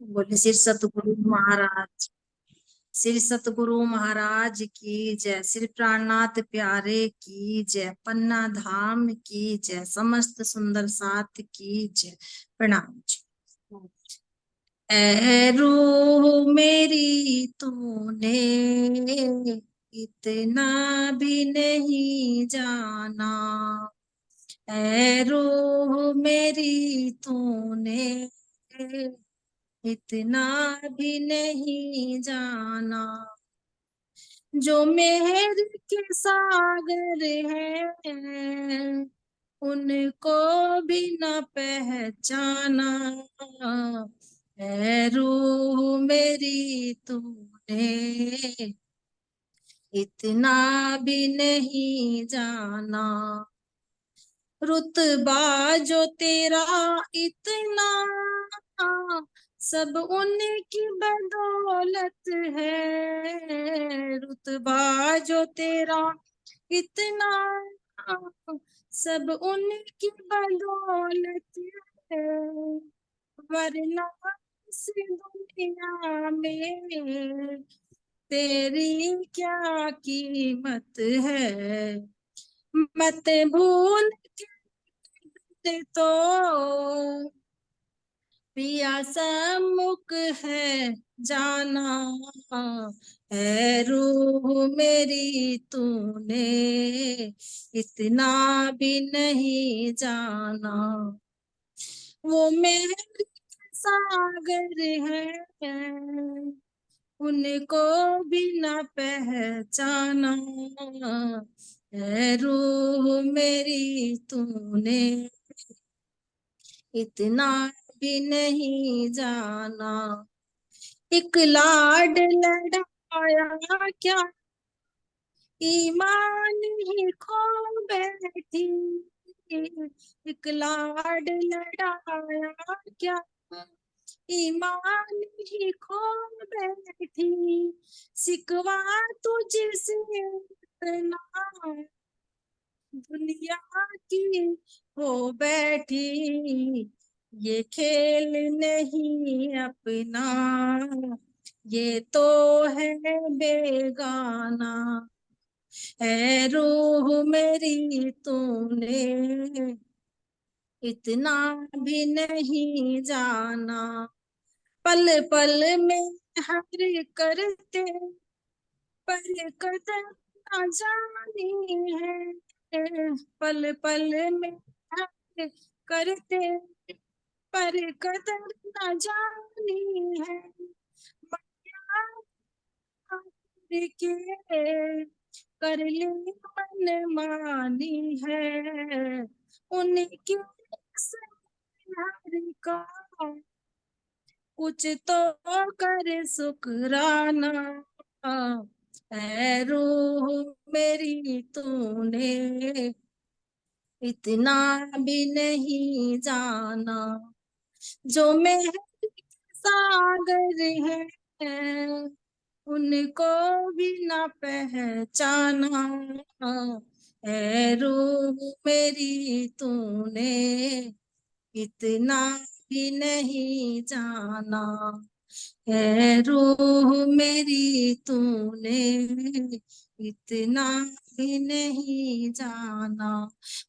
बोले श्री सतगुरु महाराज, श्री सतगुरु महाराज की जय। श्री प्राणनाथ प्यारे की जय। पन्ना धाम की जय। समस्त सुंदर साथ की जय। प्रणाम जी। ऐ रूह मेरी तूने इतना भी नहीं जाना। ऐ रूह मेरी तूने इतना भी नहीं जाना। जो मेहर के सागर है उनको भी न पहचाना। है रूह मेरी तूने इतना भी नहीं जाना। रुतबा जो तेरा इतना सब उनकी बदौलत है। रुतबा जो तेरा इतना सब उनकी बदौलत है। वरना इस दुनिया में तेरी क्या कीमत है। मत भूल के तो पिया सम्मुख है जाना। है रूह मेरी तूने इतना भी नहीं जाना। वो मेरे सागर है उनको भी न पहचाना। है रूह मेरी तूने इतना भी नहीं जाना। एक लाड लड़ाया क्या ईमान ही खो बैठी। एक लाड लड़ाया क्या ईमान ही खो बैठी। सिकवा तुझसे इतना दुनिया की हो बैठी। ये खेल नहीं अपना ये तो है बेगाना। है रूह मेरी तूने इतना भी नहीं जाना। पल पल में हर करते पर कदर न जानी है। पल पल में हर करते पर कदर न जानी है। के कर ली मन मानी है उनकी हर का कुछ तो कर शुक्राना। है रूह मेरी तूने इतना भी नहीं जाना। जो मेरे सागर है उनको भी ना पहचाना। है रूह मेरी तूने इतना भी नहीं जाना। है रूह मेरी तूने इतना भी नहीं जाना।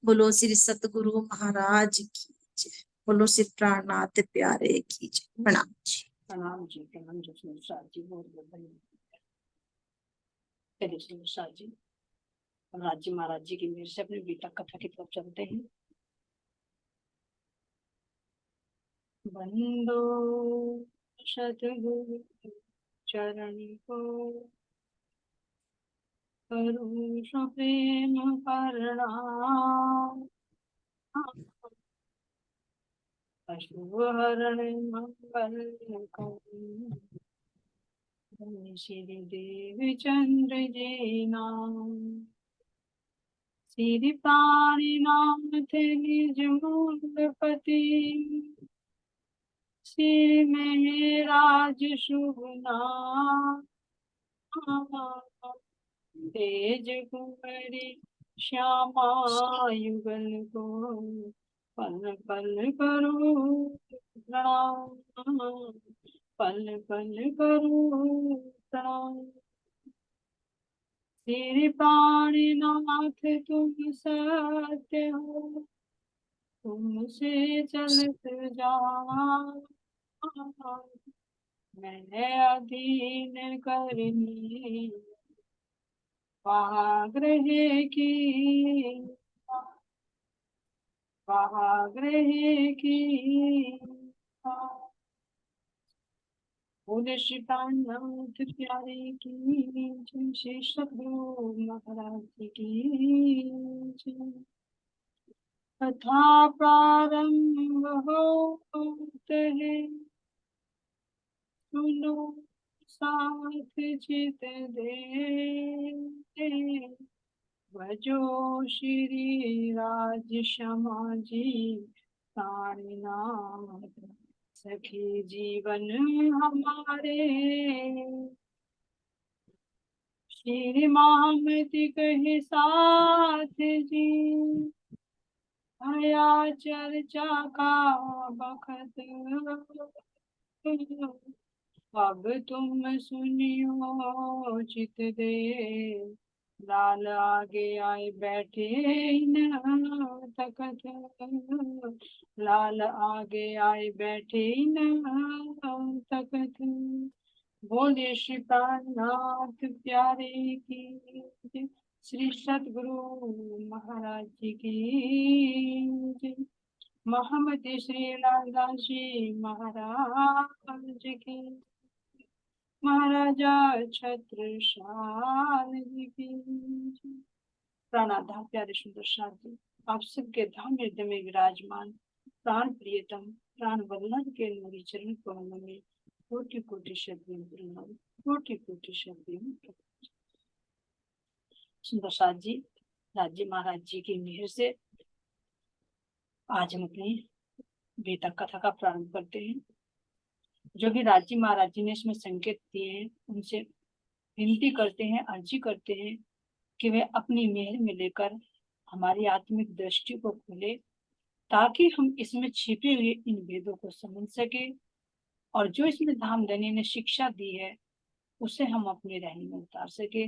बोलो श्री सतगुरु महाराज की जय। बोलो श्री प्राणनाथ प्यारे की जय। प्रणाम जी। प्रणाम जी। प्रणाम जी सुरसाद जी। बहुत बहुत सुरसाद जी। राज्य महाराज जी की मेरे से अपने बीटा कथा की तरफ चलते हैं। बंदो सतगुरु चरण को करूं प्रेम प्रणाम। अशुभ हरण मंगल करूं श्री देव चंद्र जी नाम। श्री प्राणनाथ निज मूलपति श्री महराज शुभ नाम। तेज कुमरी श्यामा युगल को पल पल करो प्रणाम। पल पल करूं प्रणाम। श्री प्राणनाथ तुम सत्य हो, तुमसे चलत जाऊं, मैं अधीन करनी वहाग्रह की, वहाग्रह की। बोले श्री प्राणनाथ प्यारे की जय, श्री सद्गुरु महाराज की जय। कथा प्रारंभ होते है, सुनो साथ चित दे, भजो श्री राज क्षमा जी प्राणनाथ। सखी जीवन हमारे श्री महामति कहे साथ जी, भया चर्चा का बखत, अब तुम सुनियो चित दे, लाल आगे आए बैठे न तकत, लाल आगे आए बैठे न तकत। बोले श्री प्राणनाथ प्यारे की जय, श्री सद्गुरु महाराज जी की जय। महामती श्री लालदास जी महाराज की, महाराजा छत्रसाल जी की जय। प्राणाधा प्यारे सुंदर साथ जी, आप सबके धाम हृदय में विराजमान प्राण प्रियतम प्राण वल्लभ के नूरी चरण कमलों में कोटि कोटि शब्दों प्रणाम, कोटि कोटि शब्दों। सुंदर साथ जी, राज्य महाराज जी की मेहर से आज हम अपनी वेदा कथा का प्रारंभ करते हैं। जो भी राज्य महाराज जी ने इसमें संकेत दिए हैं, उनसे विनती करते हैं, अर्जी करते हैं कि वे अपनी मेहर में लेकर हमारी आत्मिक दृष्टि को खोले, ताकि हम इसमें छिपे हुए इन भेदों को समझ सके, और जो इसमें धामधनी ने शिक्षा दी है उसे हम अपने रहने में उतार सके।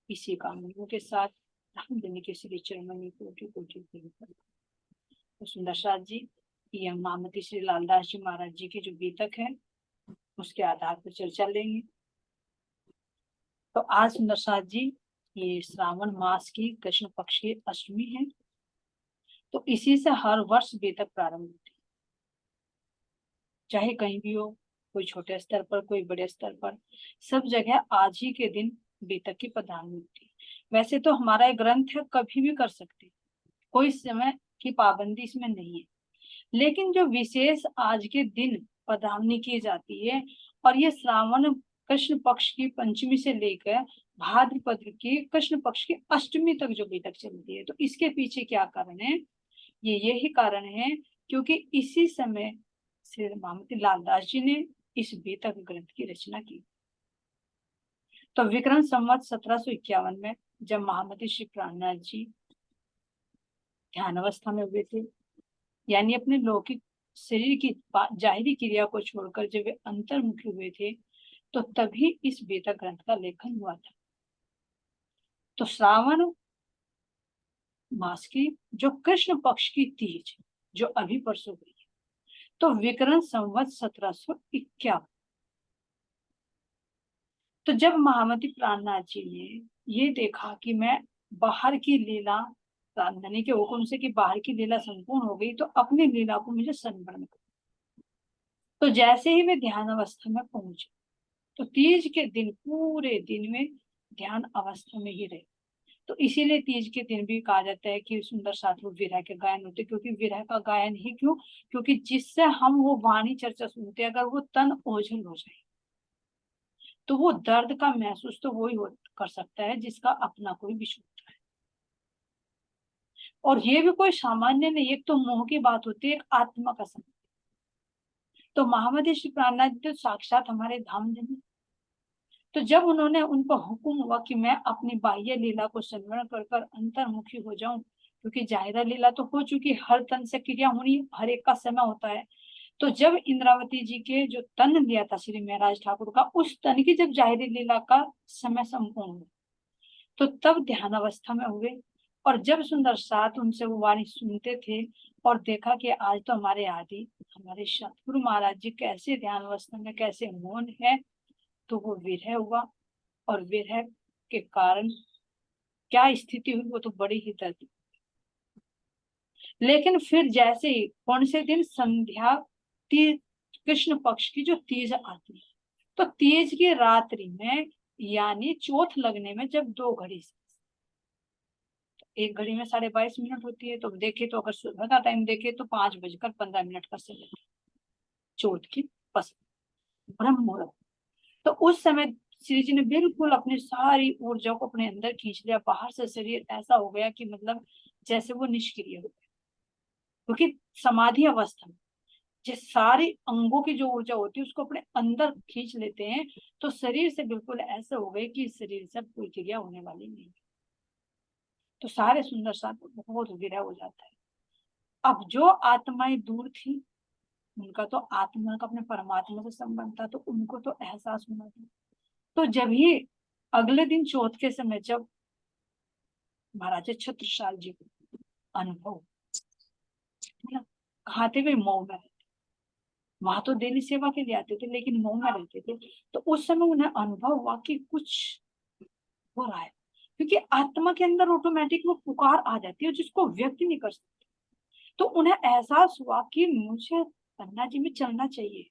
इसी कामनाओं के साथ धामधनी के श्री चरणों में कोटि कोटि प्रणाम। तो सुंदर साथ जी, ये हम महामती श्री लालदास जी महाराज जी की जो गीतक है उसके आधार पर चर्चा लेंगे। तो आज सुंदर साथ जी, ये श्रावण मास की कृष्ण पक्ष की अष्टमी है, तो इसी से हर वर्ष वेदक प्रारंभ होती है, चाहे कहीं भी हो, कोई छोटे स्तर पर कोई बड़े स्तर पर, सब जगह आज ही के दिन वेदक की प्रधान होती है। वैसे तो हमारा एक ग्रंथ है, कभी भी कर सकते, कोई समय की पाबंदी इसमें नहीं है, लेकिन जो विशेष आज के दिन पधरावनी की जाती है, और ये श्रावण कृष्ण पक्ष की पंचमी से लेकर भाद्रपद की कृष्ण पक्ष की अष्टमी तक जो वेदक चलती है, तो इसके पीछे क्या कारण है? ये यही कारण है क्योंकि इसी समय श्री महामती लालदास जी ने इस वेदक ग्रंथ की रचना की। तो विक्रम संवत 1751 में जब महामती श्री प्राणनाथ जी ध्यान अवस्था में हुए थे, यानी अपने लौकिक शरीर की जाहिरी क्रिया को छोड़कर जब वे अंतर्मुखी हुए थे, तो तभी इस वेदक ग्रंथ का लेखन हुआ था। तो श्रावण मास की जो कृष्ण पक्ष की तीज जो अभी परसों हुई है, तो विक्रम संवत 1751, तो जब महामती प्राणनाथ जी ने ये देखा कि मैं बाहर की लीला, रामधनी के हुक्म से कि बाहर की लीला संपूर्ण हो गई, तो अपनी लीला को मुझे संवरण कर। तो जैसे ही वे ध्यान अवस्था में पहुंचे, तो तीज के दिन पूरे दिन में ध्यान अवस्था में ही रहे। तो इसीलिए तीज के दिन भी कहा जाता है कि सुंदर साथ वो विरह के गायन होते, क्योंकि विरह का गायन ही क्यों, क्योंकि जिससे हम वो वाणी चर्चा सुनते हैं, अगर वो तन ओझल हो जाए तो वो दर्द का महसूस तो वही कर सकता है जिसका अपना कोई विशुद्ध है। और ये भी कोई सामान्य नहीं, एक तो मोह की बात होती है, एक आत्मा का संबंध। तो महामती श्री प्राणनाथ जी तो साक्षात हमारे धाम धनी। तो जब उन्होंने उनको हुक्म हुआ कि मैं अपनी बाह्य लीला को संवरण कर कर अंतर्मुखी हो जाऊं, क्योंकि जाहिरा लीला तो हो चुकी, हर तन से क्रिया होनी, हर एक का समय होता है, तो जब इंद्रावती जी के जो तन लिया था श्री महाराज ठाकुर का, उस तन की जब जाहिरी लीला का समय संपूर्ण हुआ, तो तब ध्यान अवस्था में हुए। और जब सुंदर साथ उनसे वो वाणी सुनते थे और देखा कि आज तो हमारे आदि हमारे सतगुरु महाराज जी कैसे ध्यान अवस्था में, कैसे मौन है, तो वो विरह हुआ। और विरह के कारण क्या स्थिति हुई वो तो बड़ी ही दर्द। लेकिन फिर जैसे ही कौन से दिन संध्या तीज, कृष्ण पक्ष की जो तीज आती है, तो तीज की रात्रि में यानी चौथ लगने में जब 2 घड़ी से, एक घड़ी में 22:30 होती है, तो देखे तो अगर सुबह का टाइम देखे तो 5:15 का समय चौथ की पसंद ब्रह्म मुहूर्त। तो उस समय श्री जी ने बिल्कुल अपनी सारी ऊर्जा को अपने अंदर खींच लिया। बाहर से शरीर ऐसा हो गया कि मतलब जैसे वो निष्क्रिय हो गया, क्योंकि समाधि अवस्था में जिस सारी अंगों की जो ऊर्जा होती है उसको अपने अंदर खींच लेते हैं, तो शरीर से बिल्कुल ऐसे हो गए कि शरीर से कोई क्रिया होने वाली नहीं। तो सारे सुंदर साथ बहुत विरह हो जाता है। अब जो आत्माएं दूर थी, उनका तो आत्मा का अपने परमात्मा से संबंध था, तो उनको तो एहसास होना था। तो जब ही अगले दिन चौथ के समय जब महाराजा छत्रसाल जी को अनुभव, मतलब खाते हुए मऊ में, वहां तो डेली सेवा के लिए आते थे लेकिन मऊ में रहते थे, तो उस समय उन्हें अनुभव हुआ कि कुछ हो रहा है। क्योंकि आत्मा के अंदर ऑटोमेटिक वो पुकार आ जाती है जिसको व्यक्त नहीं कर सकते। तो उन्हें एहसास हुआ कि मुझे पन्ना जी में चलना चाहिए,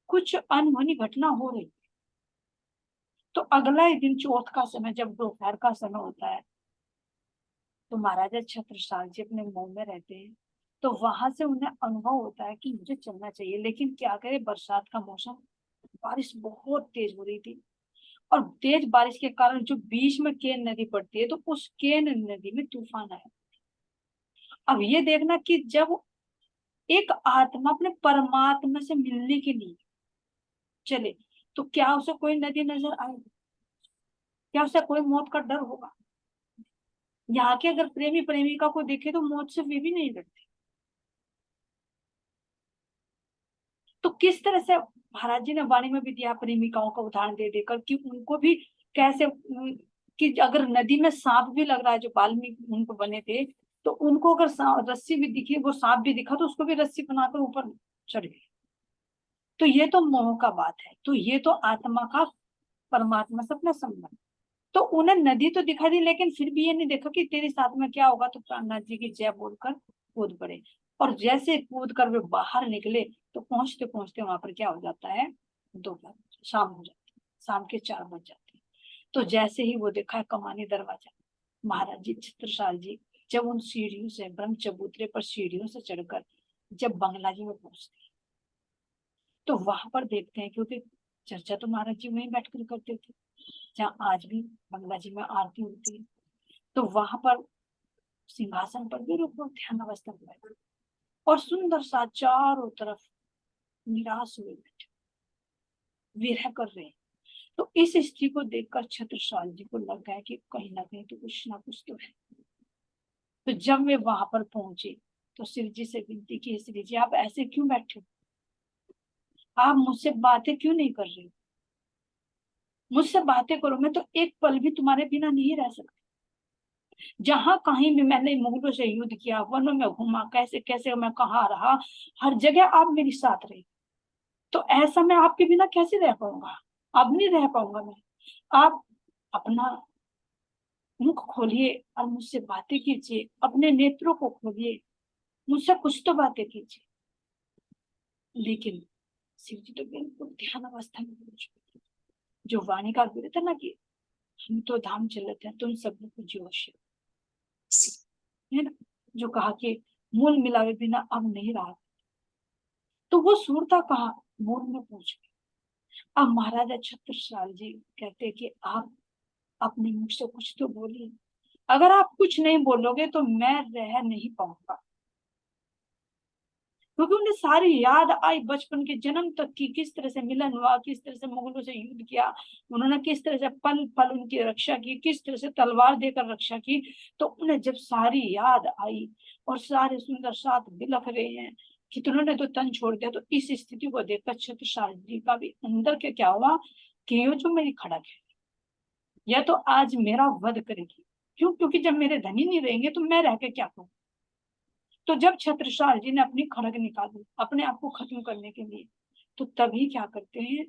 कुछ अनहोनी घटना हो रही। तो अगला ही दिन चौथ का समय जब दोपहर का समय होता है, तो महाराजा छत्रसाल जी अपने मऊ में रहते हैं, तो वहां से उन्हें अनुभव होता है कि मुझे चलना चाहिए। लेकिन क्या करे, बरसात का मौसम, बारिश बहुत तेज हो रही थी, और तेज बारिश के कारण जो बीच में केन नदी पड़ती है, तो उस केन नदी में तूफान आया। अब ये देखना कि जब एक आत्मा अपने परमात्मा से मिलने के लिए चले, तो क्या उसे कोई नदी नजर आएगी? क्या उसे कोई मौत का डर होगा? यहाँ के अगर प्रेमी प्रेमिका को देखे तो मौत से वे भी नहीं डरते। तो किस तरह से महाराज जी ने वाणी में भी दिया प्रेमिकाओं का उदाहरण दे देकर कि उनको भी कैसे कि अगर नदी में सांप भी लग रहा है, जो वाल्मीकि उनको बने थे, तो उनको अगर रस्सी भी दिखी, वो सांप भी दिखा, तो उसको भी रस्सी बनाकर ऊपर चढ़ गए। तो ये तो मोह का बात है, तो ये तो आत्मा का परमात्मा से अपना संबंध। तो उन्हें नदी तो दिखा दी, लेकिन फिर भी ये नहीं देखा कि तेरे साथ में क्या होगा। तो प्राणनाथ जी की जय बोलकर कूद पड़े, और जैसे कूद कर वे बाहर निकले, तो पहुंचते पहुंचते वहां पर क्या हो जाता है, दोपहर, शाम हो जाती है, शाम के 4 बज जाते हैं। तो जैसे ही वो देखा है कमानी दरवाजा, महाराज जी छत्रसाल जी जब उन सीढ़ियों से, ब्रह्म चबूतरे पर सीढ़ियों से चढ़कर जब बंगला जी में पहुंचते हैं, तो वहां पर देखते हैं, क्योंकि चर्चा तो महाराज जी वहीं बैठकर करते थे जहाँ आज भी बंगला जी में आरती होती है। तो वहां पर सिंहासन पर भी रूप ध्यान अवस्था में बैठे, और सुंदर सा चारों तरफ निराश हुए बैठे, विरह कर रहे हैं। तो इस स्त्री को देखकर छत्रसाल जी को लग गया कि कहीं ना कहीं तो कुछ ना कुछ तो है। तो जब वे वहां पर पहुंचे, तो श्री जी से विनती की, श्री जी आप ऐसे क्यों बैठे हो, आप मुझसे बातें क्यों नहीं कर रहे हो, मुझसे बातें करो, मैं तो एक पल भी तुम्हारे बिना नहीं रह सकती। जहां कहीं भी मैंने मुगलों से युद्ध किया, वनों में घूमा, कैसे कैसे मैं कहाँ रहा, हर जगह आप मेरे साथ रहे। तो ऐसा मैं आपके बिना कैसे रह पाऊंगा, अब नहीं रह पाऊंगा मैं। आप अपना मुख खोलिए और मुझसे बातें कीजिए, अपने नेत्रों को खोलिए, मुझसे कुछ तो बातें कीजिए। लेकिन शिव जी तो बिल्कुल ध्यान अवस्था में पहुंच चुके, जो वाणी का विरह था ना कि हम तो धाम चलते हैं, तुम सब कुछ जोश है ना, जो कहा कि मूल मिलावे बिना अब नहीं रहा, तो वो सूरता कहा, मूल में पूछ गई। अब महाराजा छत्रसाल जी कहते कि आप अपने मुख से कुछ तो बोलिए, अगर आप कुछ नहीं बोलोगे तो मैं रह नहीं पाऊंगा। क्योंकि उन्हें सारी याद आई बचपन के जन्म तक की, किस तरह से मिलन हुआ, किस तरह से मुगलों से युद्ध किया, उन्होंने किस तरह से पल पल उनकी रक्षा की, किस तरह से तलवार देकर रक्षा की। तो उन्हें जब सारी याद आई और सारे सुंदर साथ बिलख रहे हैं कि तुमने तो तन छोड़ दिया। तो इस स्थिति को देखकर छत्रसाल जी का भी अंदर के क्या हुआ कि ये जो मेरी खड़क है यह तो आज मेरा वध करेगी। क्यों? क्योंकि जब मेरे धनी नहीं रहेंगे तो मैं रह के क्या करूं। तो जब छत्रसाल जी ने अपनी खड़ग निकाली अपने आप को खत्म करने के लिए, तो तभी क्या करते हैं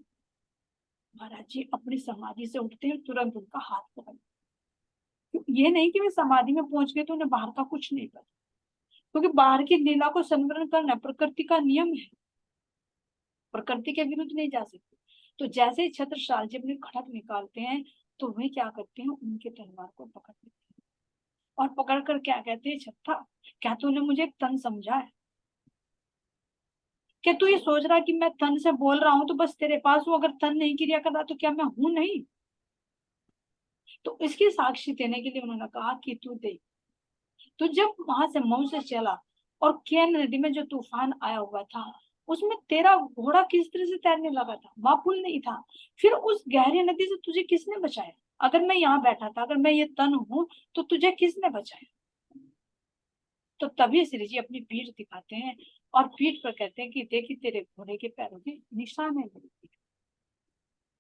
महाराज जी, अपनी समाधि से उठते हैं, तुरंत उनका हाथ पकड़। ये नहीं कि वे समाधि में पहुंच गए तो उन्हें बाहर का कुछ नहीं पता, क्योंकि बाहर की लीला को संवरण करना प्रकृति का नियम है, प्रकृति के विरुद्ध नहीं जा सकते। तो जैसे ही छत्रसाल जी अपनी खड़क निकालते हैं तो वे क्या करते हैं, उनके तलवार को पकड़ लेते हैं और पकड़ कर क्या कहते हैं, छत्ता क्या तूने मुझे एक तन समझा है? क्या तू ये सोच रहा कि मैं तन से बोल रहा हूं तो बस तेरे पास हूं, अगर तन नहीं क्रिया कर रहा तो क्या मैं हूं नहीं? तो इसकी साक्षी देने के लिए उन्होंने कहा कि तू देख, तो जब वहां से मऊ से चला और केन नदी में जो तूफान आया हुआ था उसमें तेरा घोड़ा किस तरह से तैरने लगा था, वहां पुल नहीं था, फिर उस गहरी नदी से तुझे किसने बचाया? अगर मैं यहाँ बैठा था, अगर मैं ये तन हूं तो तुझे किसने बचाया? तो तभी श्री जी अपनी पीठ दिखाते हैं और पीठ पर कहते हैं कि देखिए तेरे घोड़े के पैरों के निशान है मेरी पीठ।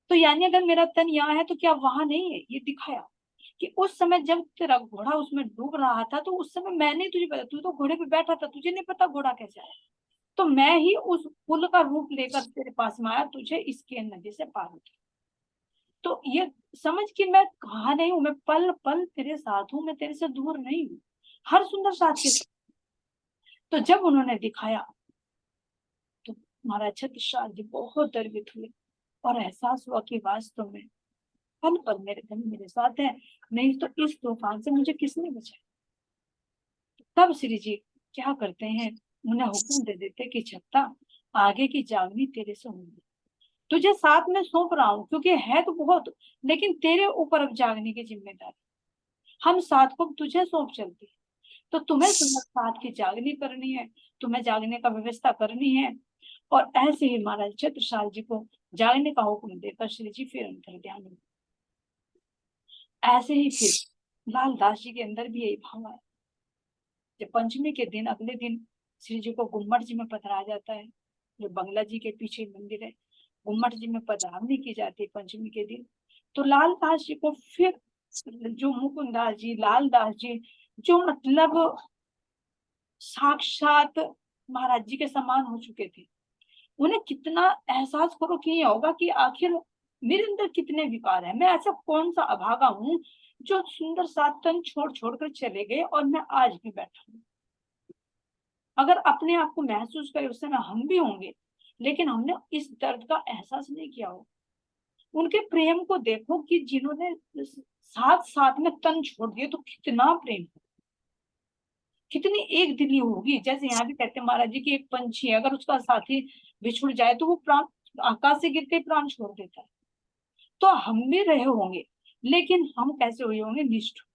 तो यानी अगर मेरा तन यहाँ है तो क्या वहां नहीं है? ये दिखाया कि उस समय जब तेरा घोड़ा उसमें डूब रहा था तो उस समय मैंने तुझे पता, तू तो घोड़े पे बैठा था, तुझे नहीं पता घोड़ा कैसे आया। तो मैं ही उस पुल का रूप लेकर तेरे पास में आया, तुझे इस केन नदी से पार उतारा। तो ये समझ कि मैं कहाँ नहीं हूं, मैं पल पल तेरे साथ हूं, मैं तेरे से दूर नहीं हूँ, हर सुंदर साथ के साथ। तो जब उन्होंने दिखाया तो महाराज छत्रसाल जी बहुत गर्वित हुए और एहसास हुआ कि वास्तव में पल पल मेरे धन मेरे साथ है, नहीं तो इस तूफान से मुझे किसने बचाया। तब श्री जी क्या करते हैं, उन्हें हुक्म दे देते कि छत्ता आगे की जागनी तेरे से होगी, तुझे साथ में सौंप रहा हूँ, क्योंकि है तो बहुत लेकिन तेरे ऊपर अब जागने की जिम्मेदारी, हम साथ को तुझे सौंप चलती है। तो तुम्हें साथ की जागनी करनी है, तुम्हें जागने का व्यवस्था करनी है। और ऐसे ही महाराज छत्रसाल जी को जागने का हुक्म देकर श्री जी फिर अंतर ध्यान हुए। ऐसे ही फिर लाल दास जी के अंदर भी यही भाव है। जब पंचमी के दिन अगले दिन श्री जी को गुम्मट जी में पधराया जाता है, जो बंगला जी के पीछे मंदिर है, गुम्मट जी में पधरावनी की जाती है पंचमी के दिन। तो लाल दास जी को फिर जो मुकुंदास जी, लाल दास जी, जो मतलब साक्षात महाराज जी के समान हो चुके थे, उन्हें कितना एहसास करो कि ये होगा कि आखिर मेरे अंदर कितने विकार है, मैं ऐसा कौन सा अभागा हूँ जो सुंदर सात तन छोड़ छोड़ कर चले गए और मैं आज भी बैठा हूँ। अगर अपने आप को महसूस करें उस समय हम भी होंगे, लेकिन हमने इस दर्द का एहसास नहीं किया हो। उनके प्रेम को देखो कि जिन्होंने साथ साथ में तन छोड़ दिए, तो कितना प्रेम, कितनी एक दिली होगी। जैसे यहाँ भी कहते हैं महाराज जी की एक पंछी है, अगर उसका साथी बिछुड़ जाए तो वो प्राण आकाश से गिरते प्राण छोड़ देता है। तो हम भी रहे होंगे, लेकिन हम कैसे हुए होंगे, निष्ठुर,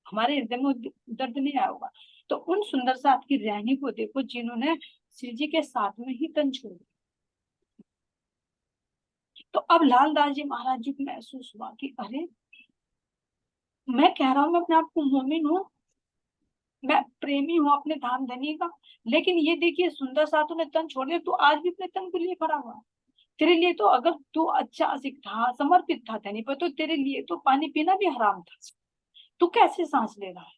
हमारे हृदय में दर्द नहीं आया होगा। तो उन सुंदर साथ की रहनी को देखो जिन्होंने श्री जी के साथ में ही तन छोड़ दिया। तो अब लाल दास जी महाराज जी को महसूस हुआ कि अरे मैं कह रहा हूं मैं अपने आप को मोमिन हूँ, मैं प्रेमी हूँ अपने धाम धनी का, लेकिन ये देखिए सुंदर साथों ने तन छोड़ दिया, तू आज भी अपने तन को लिए खड़ा हुआ। तेरे लिए तो अगर तू अच्छा आशिक था, समर्पित था धनी पर, तो तेरे लिए तो पानी पीना भी हराम था, तू कैसे सांस ले रहा है?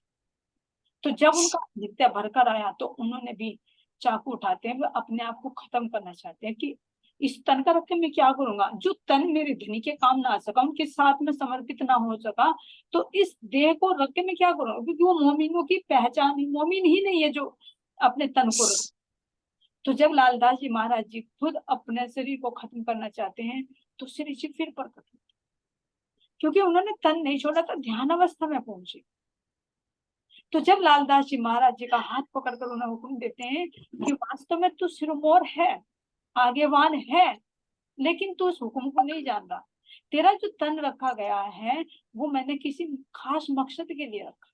तो जब उनका नित्य भरकर आया तो उन्होंने भी चाकू उठाते हैं, वो अपने आप को खत्म करना चाहते हैं कि इस तन का रख के मैं क्या करूंगा, जो तन मेरे धनी के काम ना आ सका, उनके साथ में समर्पित ना हो सका, तो इस देह को रख के मैं क्या करूंगा, क्योंकि वो मोमिनों की पहचान ही, मोमिन ही नहीं है जो अपने तन को रख। तो जब लालदास जी महाराज जी खुद अपने शरीर को खत्म करना चाहते हैं तो श्री जी फिर प्रकट, क्योंकि उन्होंने तन नहीं छोड़ा था, ध्यान अवस्था में पहुंचे। तो जब लालदास जी महाराज जी का हाथ पकड़कर उन्हें हुक्म देते हैं कि वास्तव में तू सिरमौर है, आगेवान है, लेकिन तू उस हुक्म को नहीं जान रहा, तेरा जो तन रखा गया है वो मैंने किसी खास मकसद के लिए रखा।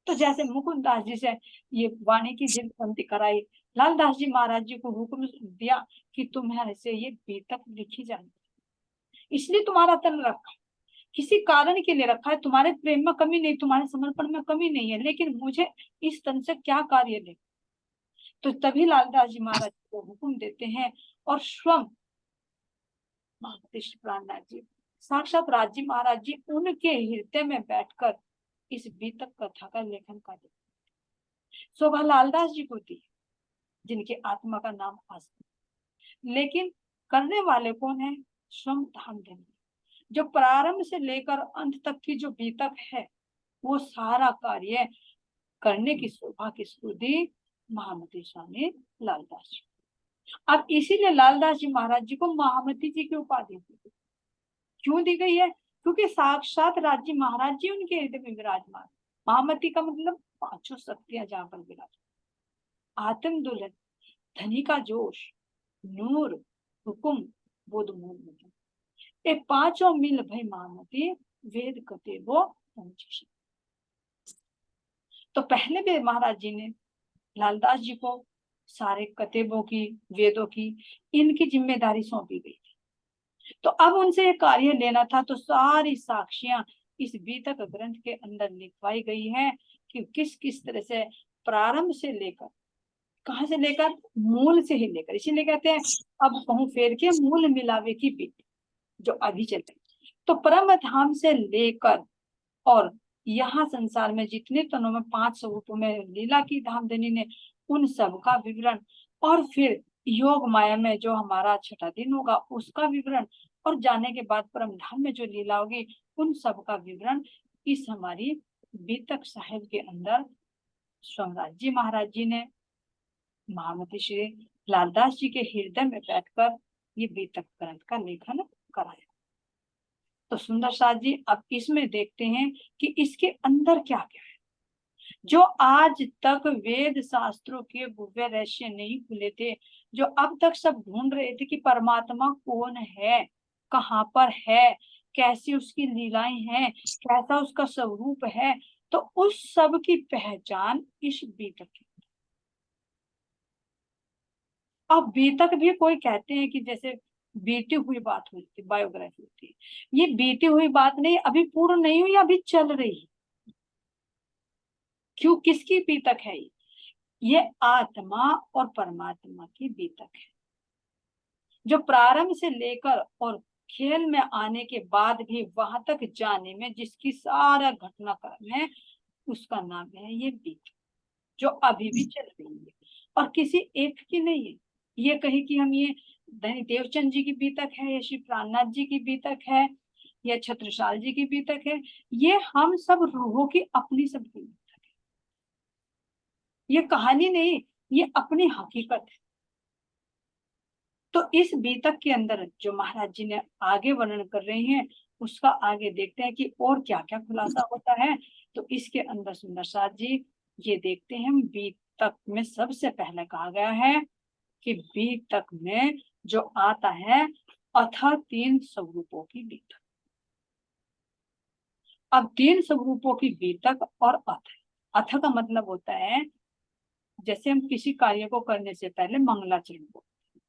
तो जैसे मुकुंदास जी से ये वाणी की जिद पंक्ति कराई, लालदास जी महाराज जी को हुक्म दिया कि तुम्हारे से ये बेतक लिखी जाए, इसलिए तुम्हारा तन रखा, किसी कारण के लिए रखा है, तुम्हारे प्रेम में कमी नहीं, तुम्हारे समर्पण में कमी नहीं है, लेकिन मुझे इस तन से क्या कार्य ले। तो तभी लालदास जी महाराज को हुक्म देते हैं और स्वयं महामती श्री प्राणनाथ जी, साक्षात राज जी महाराज जी उनके हृदय में बैठकर इस बीतक कथा का लेखन कर देते। शोभा लालदास जी को दी जिनकी आत्मा का नाम आस्था, लेकिन करने वाले कौन है? स्वयं धामधनी, जो प्रारंभ से लेकर अंत तक की जो बीतक है वो सारा कार्य करने की शोभा किसको दी? महामती स्वामी लालदास जी। अब इसीलिए लालदास जी महाराज जी को महामती जी की उपाधि दी। क्यों दी गई है? क्योंकि साक्षात राज्य महाराज जी उनके हृदय में विराजमान। महामती का मतलब पांचों शक्तियां जहां पर विराजमान, आत्म दुल्हन, धनी का जोश, नूर, हुकुम, बोध मूल मुझे, ये पांचों मिल भई महामती वेद कते वो पहुंची। तो पहले भी महाराज जी ने लालदास जी को सारे कतेबों की, वेदों की, इनकी जिम्मेदारी सौंपी गई थी। तो अब उनसे ये कार्य लेना था, तो सारी साक्ष्यां इस बीतक ग्रंथ के अंदर लिखवाई गई है कि किस किस तरह से प्रारंभ से लेकर, कहां से लेकर? मूल से ही लेकर। इसीलिए कहते हैं अब कहूं फेर के मूल मिलावे की बीत जो अभी चल रही। तो परम धाम से लेकर और यहाँ संसार में जितने तनों में 5 स्वरूपों में लीला की धामधनी ने, उन सब का विवरण, और फिर योग माया में जो हमारा छठा दिन होगा उसका विवरण, और जाने के बाद परम धाम में जो लीला होगी उन सब का विवरण इस हमारी बीतक साहिब के अंदर स्वराज जी महाराज जी ने महामती श्री लालदास जी के हृदय में बैठकर ये बीतक ग्रंथ का लेखन कराया। तो सुंदर साथ जी अब इसमें देखते हैं कि इसके अंदर क्या क्या है जो आज तक वेद शास्त्रों के गुह्य रहस्य नहीं खुले थे, जो अब तक सब ढूंढ रहे थे कि परमात्मा कौन है, कहाँ पर है, कैसी उसकी लीलाएं हैं, कैसा उसका स्वरूप है। तो उस सब की पहचान इस बीतक की। अब बीतक भी कोई कहते हैं कि जैसे बीती हुई बात होती है, बायोग्राफी होती है, ये बीती हुई बात नहीं, अभी पूर्ण नहीं हुई, अभी चल रही है। क्यों? किसकी बीतक है ये आत्मा और परमात्मा की बीतक है, जो प्रारंभ से लेकर और खेल में आने के बाद भी वहां तक जाने में जिसकी सारा घटनाक्रम है उसका नाम है ये बीतक, जो अभी भी चल रही है और किसी एक की नहीं है। ये कहे कि हम ये धनी देवचंद जी की बीतक है, या श्री प्राणनाथ जी की बीतक है, या छत्रसाल जी की बीतक है, ये हम सब रूहों की अपनी सबकी बीतक है। ये कहानी नहीं, ये अपनी हकीकत है। तो इस बीतक के अंदर जो महाराज जी ने आगे वर्णन कर रहे हैं उसका आगे देखते हैं कि और क्या क्या खुलासा होता है। तो इसके अंदर सुंदर साथ जी ये देखते हैं, बीतक में सबसे पहले कहा गया है कि बीतक में जो आता है अथ 3 स्वरूपों की बीतक। अब 3 स्वरूपों की बीतक और अथ का मतलब होता है जैसे हम किसी कार्य को करने से पहले मंगलाचरण बोलते,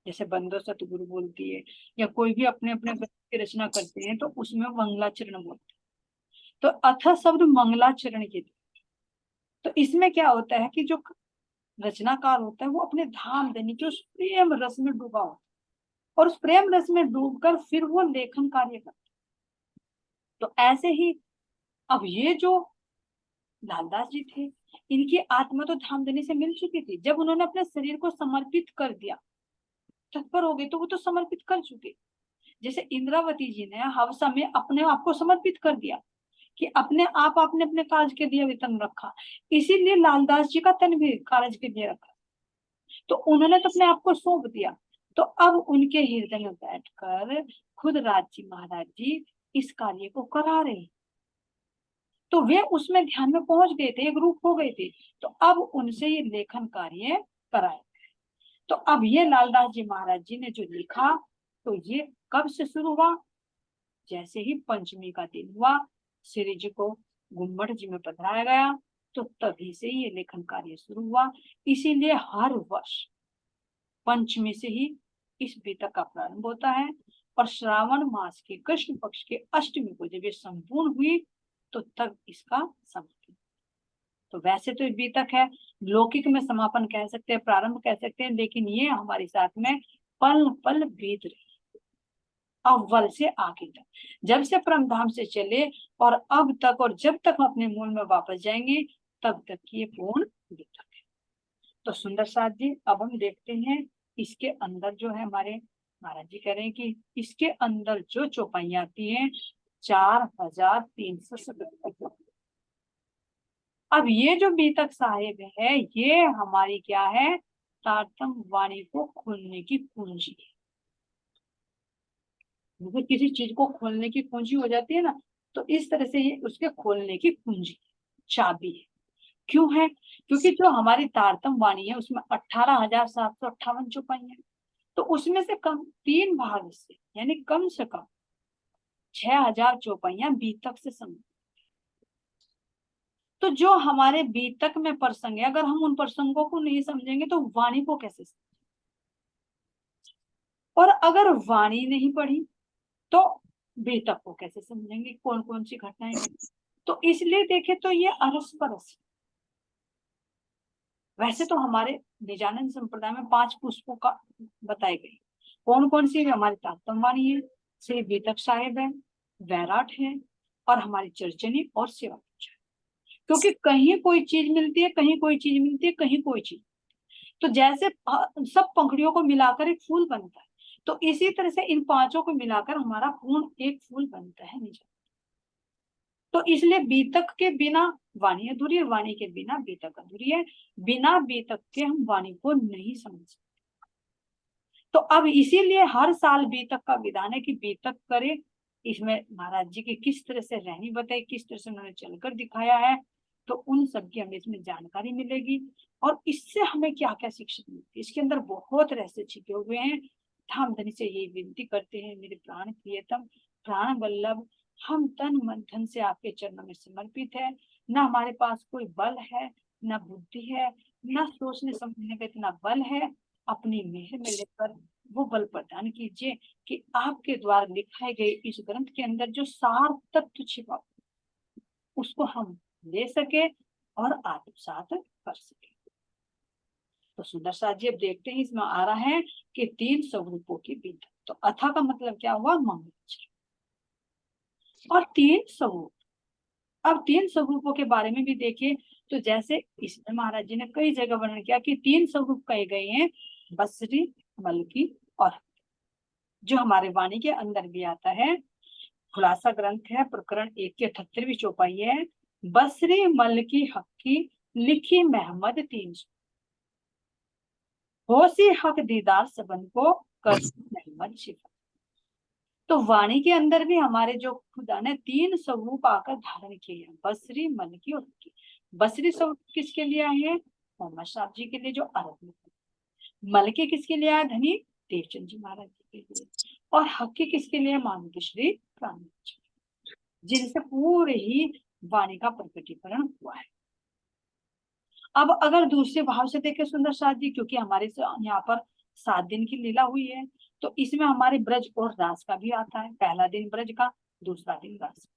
जैसे बंदो सतगुरु बोलती है, या कोई भी अपने अपने ग्रंथ की रचना करते हैं तो उसमें मंगलाचरण बोलते हैं। तो अथ शब्द मंगलाचरण के लिए। तो इसमें क्या होता है कि जो रचनाकार होता है वो अपने धाम देने के उस प्रेम रस में डूबा होता है, और उस प्रेम रस में डूबकर फिर वो लेखन कार्य करता है। तो ऐसे ही अब ये जो लालदास जी थे, इनकी आत्मा तो धामधनी से मिल चुकी थी। जब उन्होंने अपने शरीर को समर्पित कर दिया, तत्पर हो गए, तो वो तो समर्पित कर चुके। जैसे इंद्रावती जी ने हवसा में अपने आप को समर्पित कर दिया कि अपने आप आपने अपने कार्य के लिए वेतन रखा, इसीलिए लालदास जी का तन भी कार्य के लिए रखा। तो उन्होंने तो अपने आप को सौंप दिया। तो अब उनके हृदय में बैठकर खुद राज जी महाराज जी इस कार्य को करा रहे हैं। तो वे उसमें ध्यान में पहुंच गए थे, एक रूप हो गए थे। तो अब उनसे ये लेखन कार्य कराया। तो अब ये लालदास जी महाराज जी ने जो लिखा, तो ये कब से शुरू हुआ? जैसे ही पंचमी का दिन हुआ, श्री जी को गुम्बद जी में पधराया गया, तो तभी से ये लेखन कार्य शुरू हुआ। इसीलिए हर वर्ष पंचमी से ही इस बीतक का प्रारंभ होता है, और श्रावण मास के कृष्ण पक्ष के अष्टमी को जब ये संपूर्ण हुई तो तब इसका समापन। तो वैसे तो बीतक है, लौकिक में समापन कह सकते हैं, प्रारंभ कह सकते हैं, लेकिन ये हमारे साथ में पल पल बीत रही, अव्वल से आगे तक, जब से परम धाम से चले और अब तक, और जब तक हम अपने मूल में वापस जाएंगे तब तक की ये पूर्ण बीतक है। तो सुंदर साथ जी, अब हम देखते हैं इसके अंदर जो है, हमारे महाराज जी कह रहे हैं कि इसके अंदर जो चौपाइयां आती हैं 4377। अब ये जो बीतक साहिब है, ये हमारी क्या है, तारतम वाणी को खोलने की कुंजी है। जैसे किसी चीज को खोलने की कुंजी हो जाती है ना, तो इस तरह से ये उसके खोलने की कुंजी, चाबी है। क्यों है? क्योंकि जो हमारी तारतम वाणी है उसमें 18,758 चौपाइयां, तो उसमें से कम 3 भाग से, यानी कम से कम 6,000 चौपाइयां बीतक से संबंधित। तो जो हमारे बीतक में प्रसंग है, अगर हम उन प्रसंगों को नहीं समझेंगे तो वाणी को कैसे समझेंगे? और अगर वाणी नहीं पढ़ी तो बीतक को कैसे समझेंगे, कौन कौन सी घटनाएं घटी? तो इसलिए देखे तो ये अरस परस। वैसे तो हमारे निजानंद संप्रदाय में 5 पुष्पों का बताए गए, कौन कौन सी? हमारी तारतम वाणी है, श्री बीतक साहिब है, वैराट है, और हमारी चर्चनी और सेवा पूजा। क्योंकि कहीं कोई चीज मिलती है, कहीं कोई चीज मिलती है, कहीं कोई चीज, तो जैसे सब पंखुड़ियों को मिलाकर एक फूल बनता है, तो इसी तरह से इन 5 को मिलाकर हमारा पूर्ण एक फूल बनता है निजा। तो इसलिए बीतक के बिना वाणी अधूरी है, वाणी के बिना बीतक अधूरी है, बिना बीतक के हम वाणी को नहीं समझ सकते। तो अब इसीलिए हर साल बीतक का विधान है कि बीतक करे। इसमें महाराज जी की किस तरह से रहनी बताई, किस तरह से उन्होंने चलकर दिखाया है, तो उन सब की हमें इसमें जानकारी मिलेगी। और इससे हमें क्या क्या शिक्षा मिलती है, इसके अंदर बहुत रहस्य छिपे हुए हैं। धाम धनी से यही विनती करते हैं, मेरे प्राण प्रियतम, प्राण वल्लभ, हम तन मन धन से आपके चरणों में समर्पित है। न हमारे पास कोई बल है, न बुद्धि है, न सोचने समझने का इतना बल है। अपनी मेहर में लेकर वो बल प्रदान कीजिए कि आपके द्वारा लिखाए गए इस ग्रंथ के अंदर जो सार तत्व छिपा उसको हम ले सके और आत्मसात कर सके। तो सुंदर साथ जी, अब देखते हैं इसमें आ रहा है कि 3 स्वरूपों की बीतक। तो अथा का मतलब क्या हुआ? मंगलाचरण। और 3 स्वरूप, अब 3 स्वरूपों के बारे में भी देखिए। तो जैसे इसमें महाराज जी ने कई जगह वर्णन किया कि 3 स्वरूप कहे गए हैं, बसरी, मलकी और जो हमारे वाणी के अंदर भी आता है। खुलासा ग्रंथ है, प्रकरण 1 की 78वीं चौपाई है। बसरी मलकी हक्की लिखी महमद 300, होसी हक दीदार सबन को कर महमद शिफा। तो वाणी के अंदर भी हमारे जो खुदा ने 3 स्वरूप आकर धारण किए हैं, बसरी, मलकी और हक्की। बसरी स्वरूप किसके लिए आए हैं? मोहम्मद साहब जी के लिए जो अरब में। मलकी किसके लिए आया? धनी देवचंद जी महाराज जी के लिए। और हक्की किसके लिए? मानव श्री प्राण, जिनसे पूरे ही वाणी का प्रकटीकरण हुआ है। अब अगर दूसरे भाव से देखें सुंदर साथ जी, क्योंकि हमारे यहाँ पर 7 दिन की लीला हुई है, तो इसमें हमारे ब्रज और रास का भी आता है। पहला दिन ब्रज का, दूसरा दिन रास।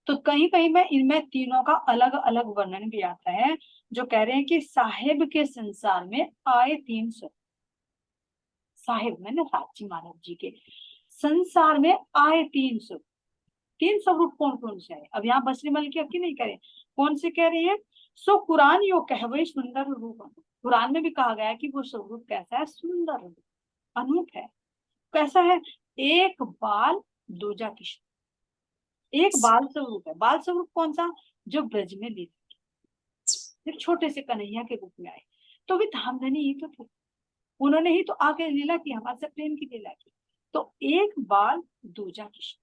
तो कहीं कहीं में इनमें तीनों का अलग अलग वर्णन भी आता है, जो कह रहे हैं कि साहेब के संसार में आए 3 स्वरूप। साहेब में ना राजी महाराज जी के संसार में आए 3 स्वरूप। 3 स्वरूप कौन कौन से है? अब यहाँ बसरी मल की नहीं कह रहे, कौन से कह रहे हैं? सो कुरान यो कहवे सुंदर रूप। कुरान में भी कहा गया है कि वो स्वरूप कैसा है? सुंदर रूप, अनूप है। कैसा है? एक बाल दूजा किशोर। एक बाल स्वरूप है। बाल स्वरूप कौन सा? जो ब्रज में लीला, सिर्फ छोटे से कन्हैया के रूप में आए। तो वे धामधनी ही तो थे, उन्होंने ही तो आके लीला की, हमारे से प्रेम की लीला की। तो एक बाल दूजा किशोर।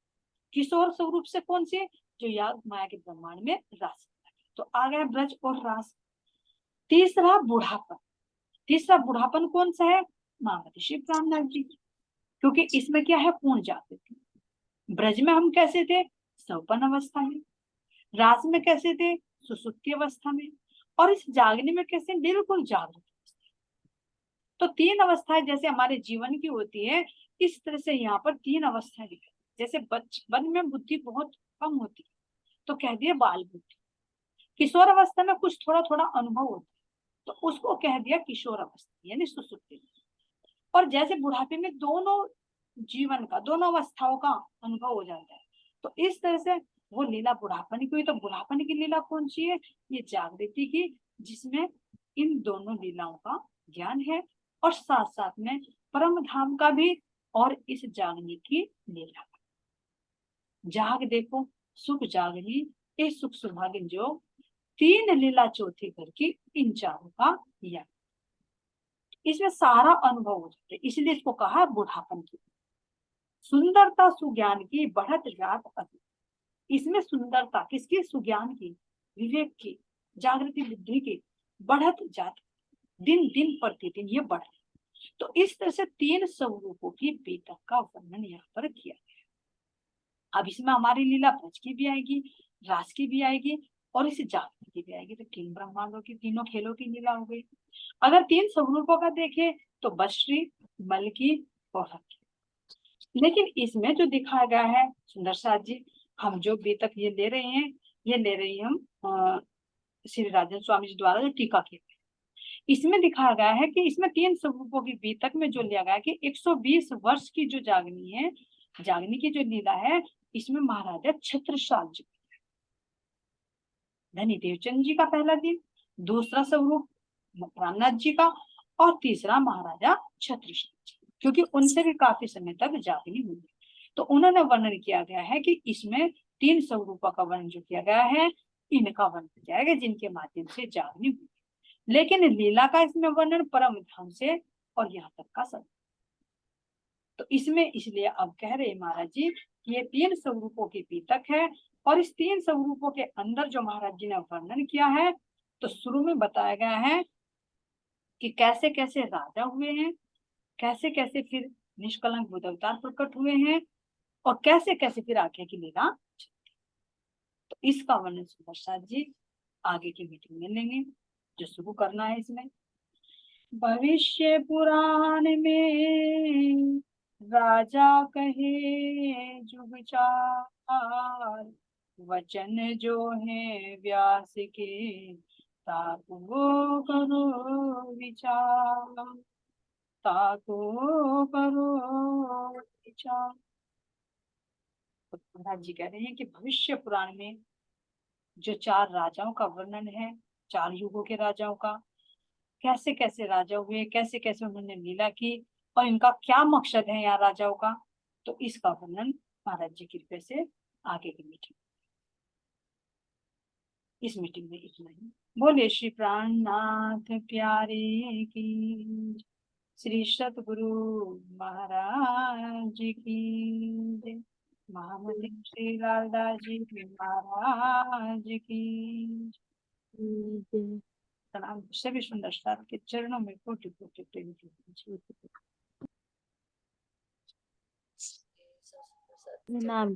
किशोर स्वरूप से कौन से? जो याग माया के ब्रह्मांड में रास। तो आ गया ब्रज और रास। तीसरा बुढ़ापन। तीसरा बुढ़ापन कौन सा है? मामती श्री ब्राह्मण जी, क्योंकि इसमें क्या है? पूर्ण जागृति थी। ब्रज में हम कैसे थे? सौपन अवस्था में। रास में कैसे थे? सुसुप्ति अवस्था में। और इस जागने में कैसे? बिल्कुल जागृत। तो 3 अवस्थाएं जैसे हमारे जीवन की होती है, इस तरह से यहाँ पर 3 अवस्थाएं दिखाई। जैसे बचपन में बुद्धि बहुत कम होती है, तो कह दिया बाल बुद्धि। किशोर अवस्था में कुछ थोड़ा थोड़ा अनुभव होता है, तो उसको कह दिया किशोर अवस्था यानी सुसुप्ति। और जैसे बुढ़ापे में दोनों जीवन का, दोनों अवस्थाओं का अनुभव हो जाता है, तो इस तरह से वो लीला बुढ़ापन की हुई। तो बुढ़ापन की लीला कौन सी है? ये जागृति की, जिसमें इन दोनों लीलाओं का ज्ञान है, और साथ साथ में परम धाम का भी, और इस जागने की लीला का। जाग देखो सुख जागनी, ये सुख सुभागिन जो, तीन लीला चौथी घर की, इन चारों का ज्ञान। इसमें सारा अनुभव हो जाता है, इसलिए इसको कहा बुढ़ापन की। सुंदरता सुज्ञान की बढ़त जात अति। इसमें सुंदरता किसकी? सुज्ञान की, विवेक की, जागृति बुद्धि की बढ़त जात, दिन दिन प्रतिदिन ये बढ़ रही। तो इस तरह से तीन स्वरूपों की बीतक का वर्णन यहाँ पर किया गया। अब इसमें हमारी लीला ब्रज की भी आएगी, रास की भी आएगी, और इस जागृति की भी आएगी। तो तीन ब्रह्मांडों की, तीनों खेलों की लीला हो गई। अगर तीन स्वरूपों का देखें तो बश्री, मल की और हर की। लेकिन इसमें जो दिखाया गया है सुंदर साथ जी, हम जो बीतक ये ले रहे हैं, ये ले रही हम श्री राजन स्वामी जी द्वारा जो टीका किया गया, इसमें दिखाया गया है कि इसमें तीन स्वरूपों की बीतक में जो लिया गया है कि 120 वर्ष की जो जागनी है, जागनी की जो लीला है, इसमें महाराजा छत्रसाल जी, धनी देवचंद जी का पहला दिन, दूसरा स्वरूप रामनाथ जी का, और तीसरा महाराजा छत्रसाल जी, क्योंकि उनसे भी काफी समय तक जागनी हुई। तो उन्होंने वर्णन किया गया है कि इसमें तीन स्वरूपों का वर्णन जो किया गया है, इनका वर्णन किया गया जिनके माध्यम से जागनी हुई। लेकिन लीला का इसमें वर्णन परम धाम से और यहाँ तक का सब। तो इसमें इसलिए अब कह रहे महाराज जी कि ये तीन स्वरूपों की बीतक है, और इस तीन स्वरूपों के अंदर जो महाराज जी ने वर्णन किया है, तो शुरू में बताया गया है कि कैसे कैसे राजा हुए हैं, कैसे कैसे फिर निष्कलंक बुद्ध अवतार प्रकट हुए हैं, और कैसे कैसे फिर आगे की लीला। तो इसका वर्णन सुदर्शन जी आगे की मीटिंग में लेंगे, जो शुरू करना है इसमें। भविष्य पुराण में राजा कहे जुग चार, वचन जो है व्यास के, ताको करो विचार, ताको करो विचार। तो महाराज जी कह रहे हैं कि भविष्य पुराण में जो चार राजाओं का वर्णन है, चार युगों के राजाओं का, कैसे कैसे राजा हुए, कैसे कैसे उन्होंने लीला की, और इनका क्या मकसद है यहाँ राजाओं का, तो इसका वर्णन महाराज जी की कृपा से आगे की मीटिंग, इस मीटिंग में इतना ही। बोले श्री प्राणनाथ प्यारे की, श्री सतगुरु महाराज की जय, महामती श्री लालदास जी महाराज की जय। प्रणाम। सभी सुंदर साथ के चरणों में कोटि कोटि प्रेम की नाम